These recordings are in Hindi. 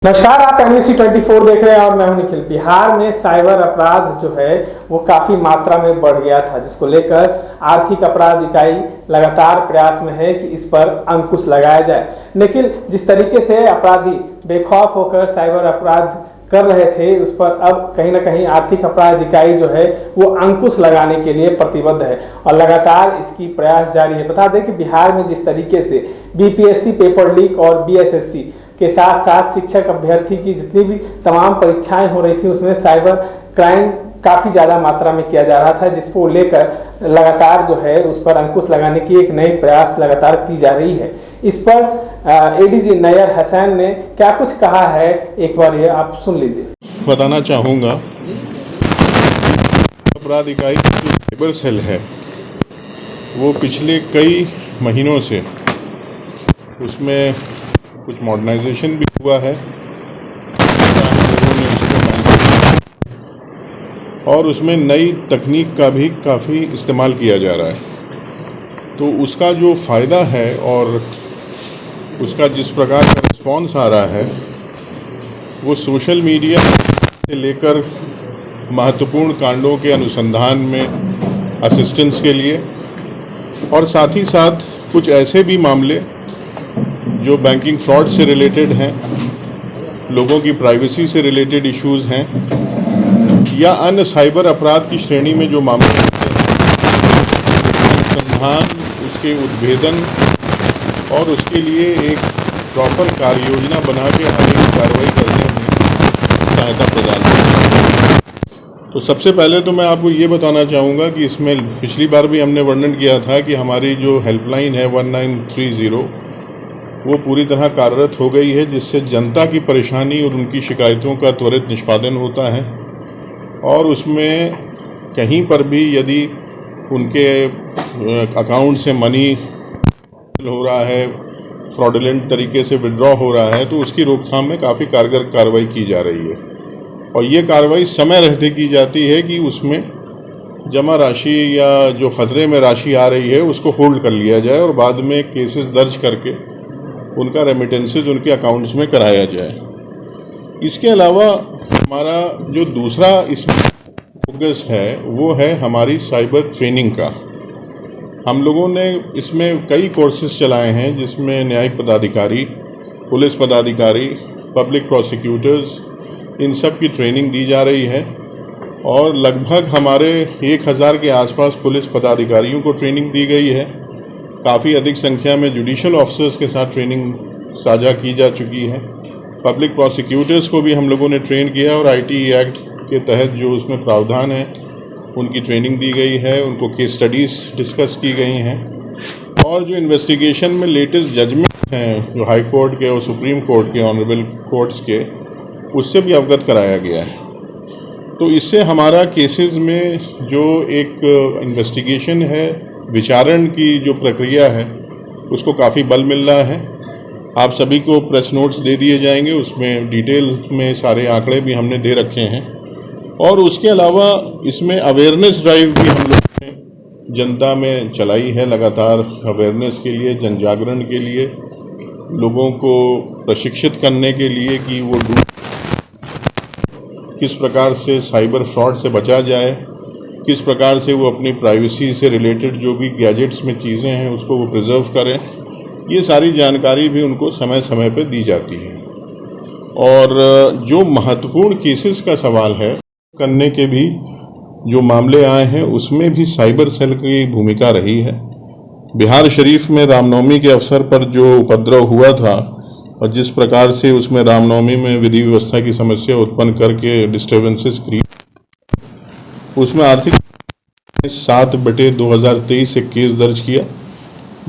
नमस्कार, आप NBC 24 देख रहे हैं और मैं हूं निखिल। बिहार में साइबर अपराध जो है वो काफ़ी मात्रा में बढ़ गया था, जिसको लेकर आर्थिक अपराध इकाई लगातार प्रयास में है कि इस पर अंकुश लगाया जाए। लेकिन जिस तरीके से अपराधी बेखौफ होकर साइबर अपराध कर रहे थे, उस पर अब कहीं ना कहीं आर्थिक अपराध इकाई जो है वो अंकुश लगाने के लिए प्रतिबद्ध है और लगातार इसकी प्रयास जारी है। बता दें कि बिहार में जिस तरीके से BPSC पेपर लीक और BSSC के साथ साथ शिक्षक अभ्यर्थी की जितनी भी तमाम परीक्षाएं हो रही थी, उसमें साइबर क्राइम काफ़ी ज़्यादा मात्रा में किया जा रहा था, जिसको लेकर लगातार जो है उस पर अंकुश लगाने की एक नई प्रयास लगातार की जा रही है। इस पर ADG नैयर हुसैन ने क्या कुछ कहा है, एक बार ये आप सुन लीजिए। बताना चाहूँगा, अपराध इकाई जो साइबर सेल है वो पिछले कई महीनों से उसमें कुछ मॉडर्नाइजेशन भी हुआ है और उसमें नई तकनीक का भी काफ़ी इस्तेमाल किया जा रहा है। तो उसका जो फ़ायदा है और उसका जिस प्रकार का रिस्पॉन्स आ रहा है वो सोशल मीडिया से लेकर महत्वपूर्ण कांडों के अनुसंधान में असिस्टेंस के लिए और साथ ही साथ कुछ ऐसे भी मामले जो बैंकिंग फ्रॉड से रिलेटेड हैं, लोगों की प्राइवेसी से रिलेटेड इश्यूज़ हैं या अन्य साइबर अपराध की श्रेणी में जो मामले हैं, अनुसंधान, उसके उद्भेदन और उसके लिए एक प्रॉपर कार्य योजना बना के आगे की कार्रवाई करने में सहायता प्रदान करें। तो सबसे पहले तो मैं आपको ये बताना चाहूँगा कि इसमें पिछली बार भी हमने वर्णन किया था कि हमारी जो हेल्पलाइन है 1930 वो पूरी तरह कार्यरत हो गई है, जिससे जनता की परेशानी और उनकी शिकायतों का त्वरित निष्पादन होता है और उसमें कहीं पर भी यदि उनके अकाउंट से मनी हो रहा है, फ्रॉडुलेंट तरीके से विड्रॉ हो रहा है, तो उसकी रोकथाम में काफ़ी कारगर कार्रवाई की जा रही है। और ये कार्रवाई समय रहते की जाती है कि उसमें जमा राशि या जो खतरे में राशि आ रही है उसको होल्ड कर लिया जाए और बाद में केसेस दर्ज करके उनका रेमिटेंसेज उनके अकाउंट्स में कराया जाए। इसके अलावा हमारा जो दूसरा इसमें फोकस है वो है हमारी साइबर ट्रेनिंग का। हम लोगों ने इसमें कई कोर्सेज चलाए हैं, जिसमें न्यायिक पदाधिकारी, पुलिस पदाधिकारी, पब्लिक प्रोसिक्यूटर्स, इन सब की ट्रेनिंग दी जा रही है और लगभग हमारे 1000 के आसपास पुलिस पदाधिकारियों को ट्रेनिंग दी गई है। काफ़ी अधिक संख्या में जुडिशल ऑफिसर्स के साथ ट्रेनिंग साझा की जा चुकी है। पब्लिक प्रोसिक्यूटर्स को भी हम लोगों ने ट्रेन किया और ITE एक्ट के तहत जो उसमें प्रावधान है उनकी ट्रेनिंग दी गई है, उनको केस स्टडीज़ डिस्कस की गई हैं और जो इन्वेस्टिगेशन में लेटेस्ट जजमेंट हैं जो हाई कोर्ट के और सुप्रीम कोर्ट के ऑनरेबल कोर्ट्स के, उससे भी अवगत कराया गया है। तो इससे हमारा केसेस में जो एक इन्वेस्टिगेशन है, विचारण की जो प्रक्रिया है, उसको काफ़ी बल मिल रहा है। आप सभी को प्रेस नोट्स दे दिए जाएंगे, उसमें डिटेल में सारे आंकड़े भी हमने दे रखे हैं और उसके अलावा इसमें अवेयरनेस ड्राइव भी हम लोगों ने जनता में चलाई है। लगातार अवेयरनेस के लिए, जन जागरण के लिए, लोगों को प्रशिक्षित करने के लिए कि वो किस प्रकार से साइबर फ्रॉड से बचा जाए, किस प्रकार से वो अपनी प्राइवेसी से रिलेटेड जो भी गैजेट्स में चीज़ें हैं उसको वो प्रिजर्व करें, ये सारी जानकारी भी उनको समय समय पर दी जाती है। और जो महत्वपूर्ण केसेस का सवाल है करने के भी जो मामले आए हैं, उसमें भी साइबर सेल की भूमिका रही है। बिहार शरीफ में रामनवमी के अवसर पर जो उपद्रव हुआ था और जिस प्रकार से उसमें रामनवमी में विधि व्यवस्था की समस्या उत्पन्न करके डिस्टर्बेंसेस क्रिएट, उसमें आर्थिक 7/2023 से केस दर्ज किया,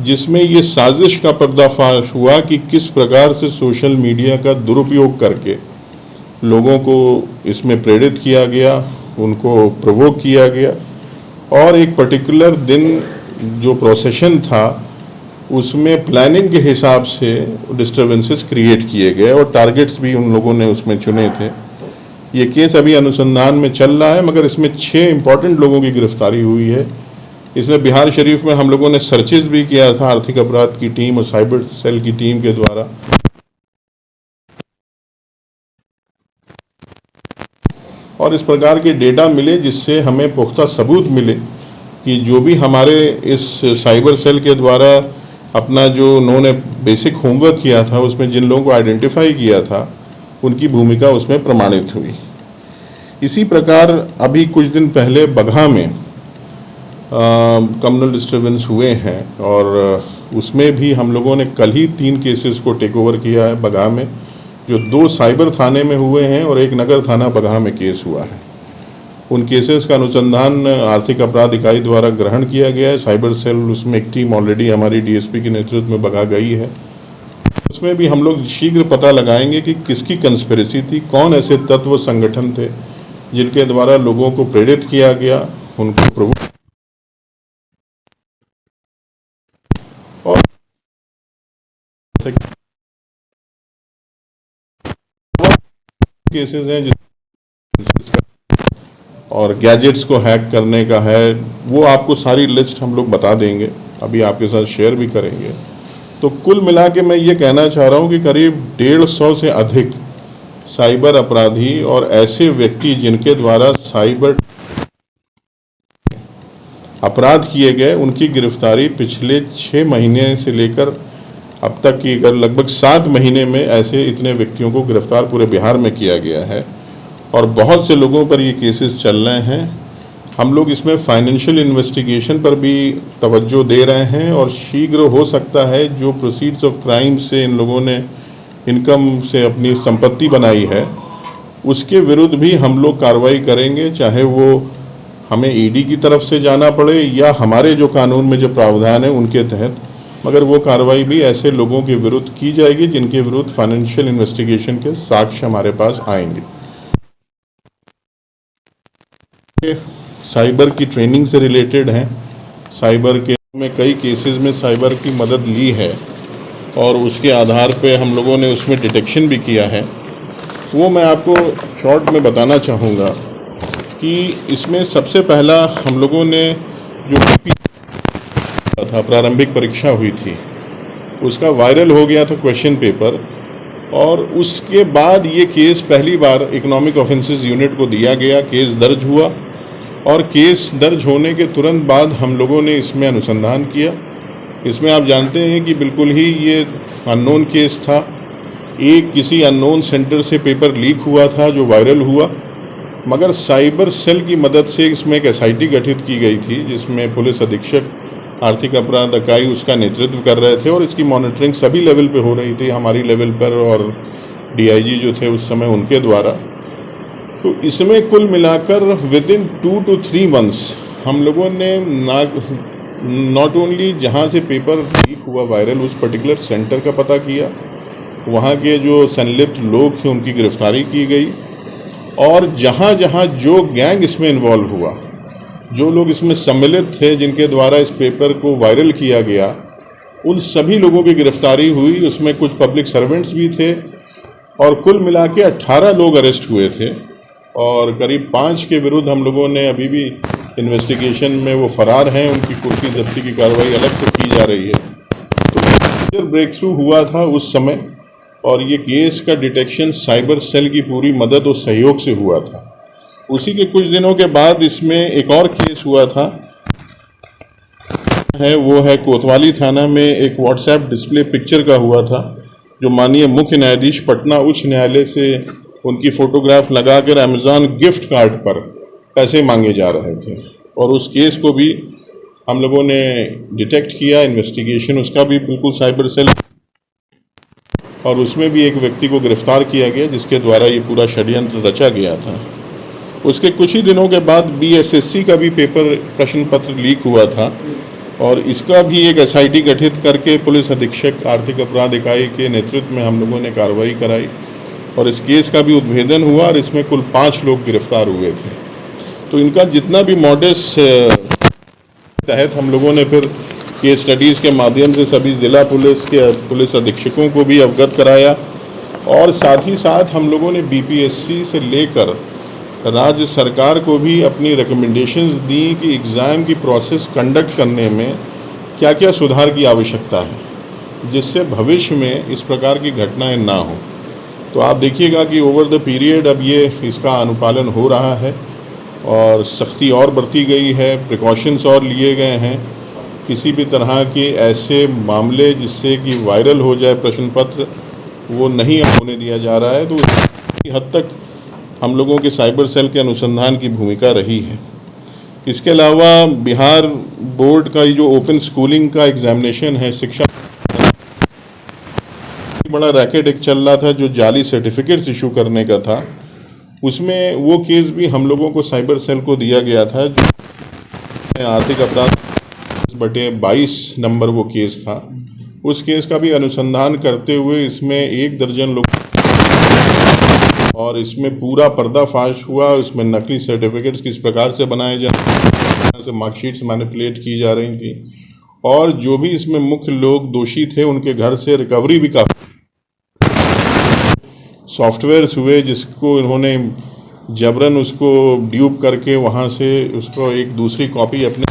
जिसमें ये साजिश का पर्दाफाश हुआ कि किस प्रकार से सोशल मीडिया का दुरुपयोग करके लोगों को इसमें प्रेरित किया गया, उनको प्रोवोक किया गया और एक पर्टिकुलर दिन जो प्रोसेशन था उसमें प्लानिंग के हिसाब से डिस्टर्बेंसेस क्रिएट किए गए और टारगेट्स भी उन लोगों ने उसमें चुने थे। ये केस अभी अनुसंधान में चल रहा है, मगर इसमें 6 इम्पॉर्टेंट लोगों की गिरफ्तारी हुई है। इसमें बिहार शरीफ में हम लोगों ने सर्चेज भी किया था आर्थिक अपराध की टीम और साइबर सेल की टीम के द्वारा। और इस प्रकार के डेटा मिले जिससे हमें पुख्ता सबूत मिले कि जो भी हमारे इस साइबर सेल के द्वारा अपना जो उन्होंने बेसिक होमवर्क किया था उसमें जिन लोगों को आइडेंटिफाई किया था उनकी भूमिका उसमें प्रमाणित हुई। इसी प्रकार अभी कुछ दिन पहले बगहा में कम्युनल डिस्टर्बेंस हुए हैं और उसमें भी हम लोगों ने कल ही 3 केसेस को टेक ओवर किया है बगहा में, जो 2 साइबर थाने में हुए हैं और 1 नगर थाना बगहा में केस हुआ है। उन केसेस का अनुसंधान आर्थिक अपराध इकाई द्वारा ग्रहण किया गया है। साइबर सेल उसमें एक टीम ऑलरेडी हमारी डीएसपी के नेतृत्व में बगहा गई है। उसमें भी हम लोग शीघ्र पता लगाएंगे कि किसकी कंस्पिरेसी थी, कौन ऐसे तत्व संगठन थे जिनके द्वारा लोगों को प्रेरित किया गया, उनको प्रभु और केसेस हैं और गैजेट्स को हैक करने का है, वो आपको सारी लिस्ट हम लोग बता देंगे, अभी आपके साथ शेयर भी करेंगे। तो कुल मिला के मैं ये कहना चाह रहा हूँ कि करीब 150 से अधिक साइबर अपराधी और ऐसे व्यक्ति जिनके द्वारा साइबर अपराध किए गए, उनकी गिरफ्तारी पिछले 6 महीने से लेकर अब तक की अगर लगभग 7 महीने में ऐसे इतने व्यक्तियों को गिरफ्तार पूरे बिहार में किया गया है और बहुत से लोगों पर ये केसेस चल रहे हैं। हम लोग इसमें फाइनेंशियल इन्वेस्टिगेशन पर भी तवज्जो दे रहे हैं और शीघ्र हो सकता है जो प्रोसीड्स ऑफ क्राइम से इन लोगों ने इनकम से अपनी संपत्ति बनाई है उसके विरुद्ध भी हम लोग कार्रवाई करेंगे, चाहे वो हमें ईडी की तरफ से जाना पड़े या हमारे जो कानून में जो प्रावधान है उनके तहत, मगर वो कार्रवाई भी ऐसे लोगों के विरुद्ध की जाएगी जिनके विरुद्ध फाइनेंशियल इन्वेस्टिगेशन के साक्ष्य हमारे पास आएंगे। साइबर की ट्रेनिंग से रिलेटेड हैं। साइबर के में कई केसेस में साइबर की मदद ली है और उसके आधार पे हम लोगों ने उसमें डिटेक्शन भी किया है। वो मैं आपको शॉर्ट में बताना चाहूँगा कि इसमें सबसे पहला हम लोगों ने जो था प्रारंभिक परीक्षा हुई थी उसका वायरल हो गया था क्वेश्चन पेपर, और उसके बाद ये केस पहली बार इकोनॉमिक ऑफेंसेस यूनिट को दिया गया, केस दर्ज हुआ और केस दर्ज होने के तुरंत बाद हम लोगों ने इसमें अनुसंधान किया। इसमें आप जानते हैं कि बिल्कुल ही ये अननोन केस था। एक किसी अननोन सेंटर से पेपर लीक हुआ था जो वायरल हुआ, मगर साइबर सेल की मदद से इसमें एक एसआईटी गठित की गई थी जिसमें पुलिस अधीक्षक आर्थिक अपराध इकाई उसका नेतृत्व कर रहे थे और इसकी मॉनिटरिंग सभी लेवल पे हो रही थी, हमारी लेवल पर और डीआईजी जो थे उस समय उनके द्वारा। तो इसमें कुल मिलाकर विद इन 2 to 3 months हम लोगों ने नॉट ओनली जहाँ से पेपर लीक हुआ वायरल उस पर्टिकुलर सेंटर का पता किया, वहाँ के जो संलिप्त लोग थे उनकी गिरफ्तारी की गई और जहाँ जहाँ जो गैंग इसमें इन्वॉल्व हुआ, जो लोग इसमें सम्मिलित थे जिनके द्वारा इस पेपर को वायरल किया गया, उन सभी लोगों की गिरफ्तारी हुई। उसमें कुछ पब्लिक सर्वेंट्स भी थे और कुल मिला के 18 लोग अरेस्ट हुए थे और करीब 5 के विरुद्ध हम लोगों ने अभी भी इन्वेस्टिगेशन में वो फरार हैं, उनकी कुर्सी जब्ती की कार्रवाई अलग से की जा रही है। तो ब्रेक थ्रू हुआ था उस समय और ये केस का डिटेक्शन साइबर सेल की पूरी मदद और सहयोग से हुआ था। उसी के कुछ दिनों के बाद इसमें एक और केस हुआ था, वो है कोतवाली थाना में एक व्हाट्सएप डिस्प्ले पिक्चर का हुआ था जो माननीय मुख्य न्यायाधीश पटना उच्च न्यायालय से उनकी फोटोग्राफ लगाकर अमेज़न गिफ्ट कार्ड पर पैसे मांगे जा रहे थे और उस केस को भी हम लोगों ने डिटेक्ट किया। इन्वेस्टिगेशन उसका भी बिल्कुल साइबर सेल और उसमें भी एक व्यक्ति को गिरफ्तार किया गया जिसके द्वारा ये पूरा षड्यंत्र रचा गया था। उसके कुछ ही दिनों के बाद बीएसएससी का भी पेपर प्रश्न पत्र लीक हुआ था और इसका भी एक एसआईटी गठित करके पुलिस अधीक्षक आर्थिक अपराध इकाई के नेतृत्व में हम लोगों ने कार्रवाई कराई और इस केस का भी उद्भेदन हुआ और इसमें कुल 5 लोग गिरफ्तार हुए थे। तो इनका जितना भी मॉडस तहत हम लोगों ने फिर केस स्टडीज़ के माध्यम से सभी ज़िला पुलिस के पुलिस अधीक्षकों को भी अवगत कराया और साथ ही साथ हम लोगों ने बीपीएससी से लेकर राज्य सरकार को भी अपनी रिकमेंडेशंस दी कि एग्ज़ाम की प्रोसेस कंडक्ट करने में क्या क्या सुधार की आवश्यकता है जिससे भविष्य में इस प्रकार की घटनाएं ना हो। तो आप देखिएगा कि ओवर द पीरियड अब ये इसका अनुपालन हो रहा है और सख्ती और बढ़ती गई है, प्रिकॉशंस और लिए गए हैं। किसी भी तरह के ऐसे मामले जिससे कि वायरल हो जाए प्रश्न पत्र, वो नहीं होने दिया जा रहा है। तो उस हद तक हम लोगों के साइबर सेल के अनुसंधान की भूमिका रही है। इसके अलावा बिहार बोर्ड का जो ओपन स्कूलिंग का एग्जामिनेशन है, शिक्षा बड़ा रैकेट एक चल रहा था जो जाली सर्टिफिकेट्स इशू करने का था, उसमें वो केस भी हम लोगों को साइबर सेल को दिया गया था। जो आर्थिक अपराध /22 नंबर वो केस था, उस केस का भी अनुसंधान करते हुए इसमें 1 दर्जन लोग और इसमें पूरा पर्दाफाश हुआ। इसमें नकली सर्टिफिकेट्स किस प्रकार से बनाए जाए, मार्कशीट्स मैनिपुलेट की जा रही थी और जो भी इसमें मुख्य लोग दोषी थे उनके घर से रिकवरी भी काफ़ी सॉफ्टवेयर्स हुए जिसको इन्होंने जबरन उसको ड्यूप करके वहाँ से उसको एक दूसरी कॉपी अपने।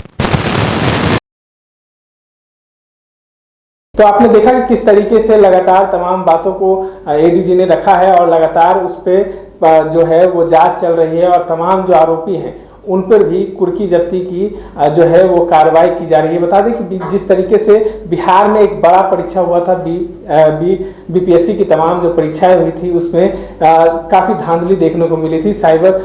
तो आपने देखा कि किस तरीके से लगातार तमाम बातों को एडीजी ने रखा है और लगातार उस पर जो है वो जांच चल रही है और तमाम जो आरोपी हैं उन पर भी कुर्की जब्ती की जो है वो कार्रवाई की जा रही है। बता दें कि जिस तरीके से बिहार में एक बड़ा परीक्षा हुआ था, बीपीएससी की तमाम जो परीक्षाएं हुई थी उसमें काफ़ी धांधली देखने को मिली थी। साइबर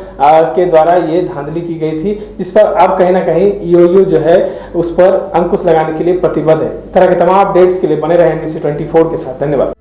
के द्वारा ये धांधली की गई थी, जिस पर अब कहीं ना कहीं ईओयू जो है उस पर अंकुश लगाने के लिए प्रतिबद्ध है। इस तरह के तमाम अपडेट्स के लिए बने रहें NBC 24 के साथ। धन्यवाद।